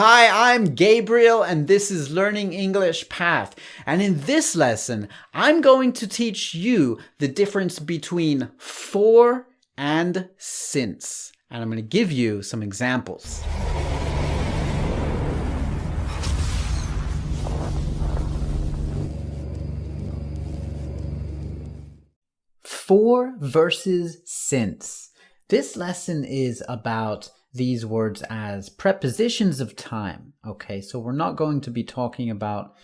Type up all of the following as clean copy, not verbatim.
Hi, I'm Gabriel and this is Learning English Path. And in this lesson, I'm going to teach you the difference between for and since. And I'm going to give you some examples. For versus since. This lesson is about these words as prepositions of time. Okay, so we're not going to be talking about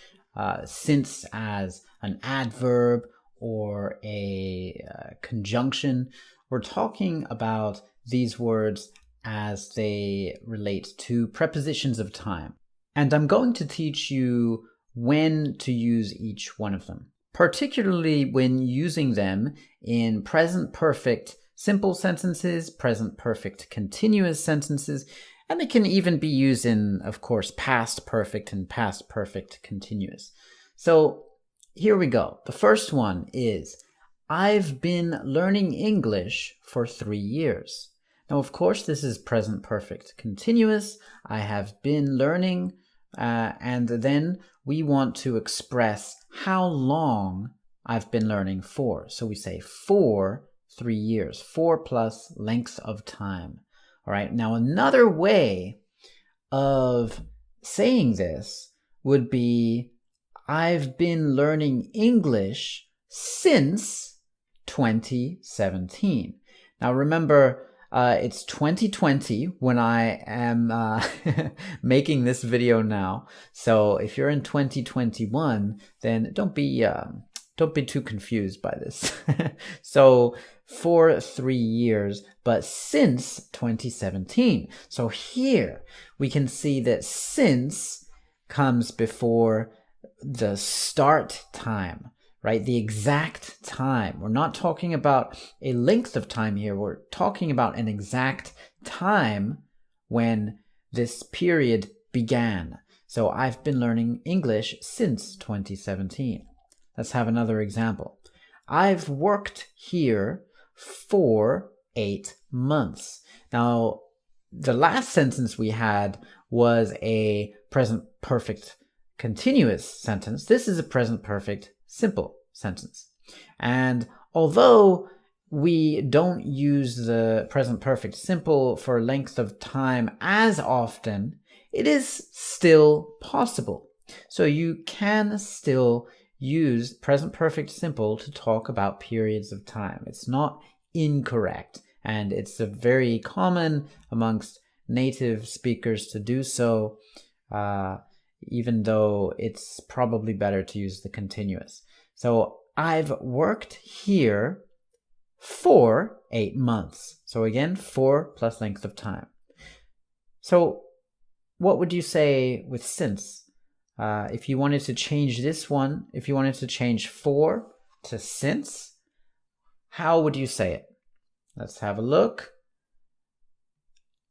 since as an adverb or a conjunction. We're talking about these words as they relate to prepositions of time. And I'm going to teach you when to use each one of them, particularly when using them in present perfect simple sentences, present perfect continuous sentences, and they can even be used in, of course, past perfect and past perfect continuous. So here we go. The first one is, I've been learning English for 3 years. Now, of course, this is present perfect continuous. I have been learning, and then we want to express how long I've been learning for. So we say for 3 years, 4 plus length of time. All right, now another way of saying this would be, I've been learning English since 2017. Now remember, it's 2020 when I am making this video now. So if you're in 2021, then don't be too confused by this. So for 3 years, but since 2017. So here we can see that since comes before the start time, right? The exact time. We're not talking about a length of time here. We're talking about an exact time when this period began. So I've been learning English since 2017. Let's have another example. I've worked here for 8 months. Now, the last sentence we had was a present perfect continuous sentence. This is a present perfect simple sentence. And although we don't use the present perfect simple for length of time as often, it is still possible. So you can still use present perfect simple to talk about periods of time. It's not incorrect, and it's very common amongst native speakers to do so, even though it's probably better to use the continuous. So I've worked here for 8 months. So again, for plus length of time. So what would you say with since? If you wanted to change this one, if you wanted to change for to since, how would you say it? Let's have a look.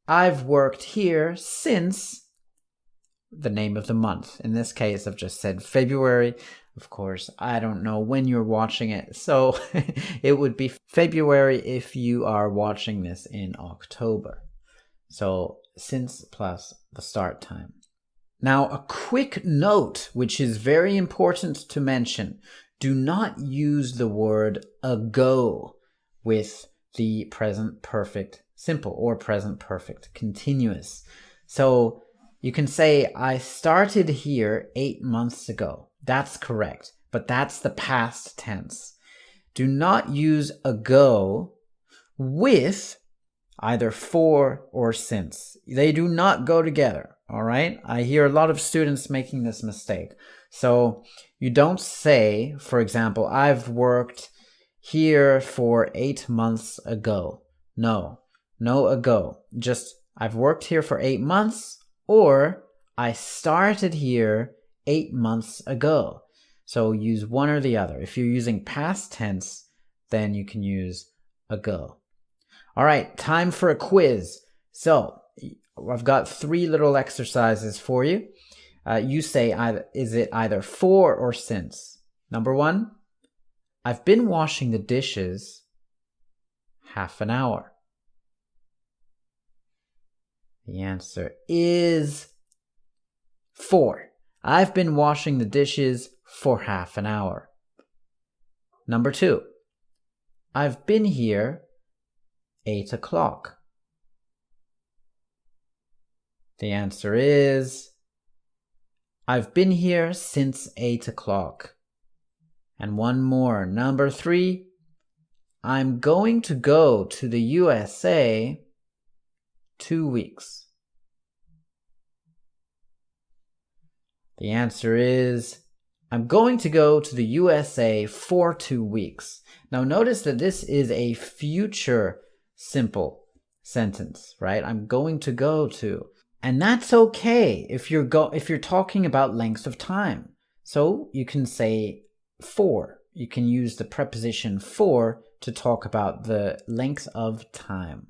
I've worked here since the name of the month. In this case, I've just said February. Of course, I don't know when you're watching it, so it would be February if you are watching this in October. So since plus the start time. Now, a quick note, which is very important to mention. Do not use the word ago with the present perfect simple or present perfect continuous. So you can say, I started here 8 months ago. That's correct, but that's the past tense. Do not use ago with either for or since. They do not go together. All right. I hear a lot of students making this mistake. So you don't say, for example, I've worked here for 8 months ago. No ago. Just I've worked here for 8 months, or I started here 8 months ago. So use one or the other. If you're using past tense, then you can use ago. All right, time for a quiz. So I've got 3 little exercises for you. You say, is it either for or since? Number 1, I've been washing the dishes half an hour. The answer is 4. I've been washing the dishes for half an hour. Number 2. I've been here 8 o'clock. The answer is, I've been here since 8 o'clock. And one more. Number 3. I'm going to go to the USA 2 weeks. The answer is, I'm going to go to the USA for 2 weeks. Now notice that this is a future simple sentence, right? I'm going to go to. And that's okay if you're talking about lengths of time. So you can say for. You can use the preposition for to talk about the length of time.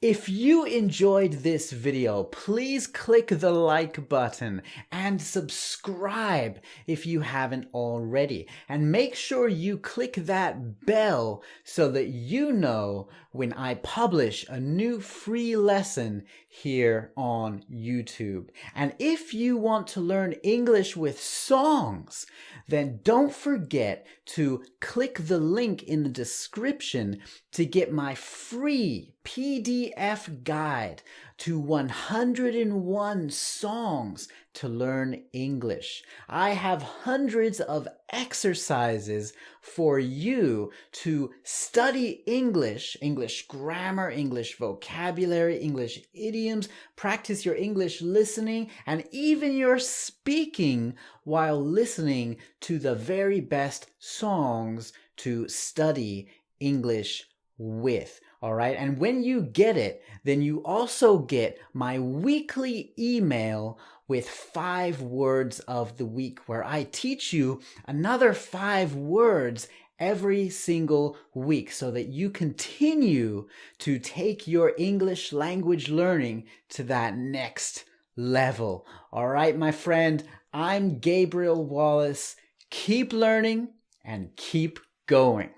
If you enjoyed this video, please click the like button and subscribe if you haven't already. And make sure you click that bell so that you know when I publish a new free lesson here on YouTube. And if you want to Learn English with songs, then don't forget to click the link in the description to get my free PDF guide to 101 songs to learn English. I have hundreds of exercises for you to study English, English grammar, English vocabulary, English idioms, practice your English listening, and even your speaking while listening to the very best songs to study English with. All right. And when you get it, then you also get my weekly email with 5 words of the week, where I teach you another 5 words every single week so that you continue to take your English language learning to that next level. All right, my friend, I'm Gabriel Wallace. Keep learning and keep going.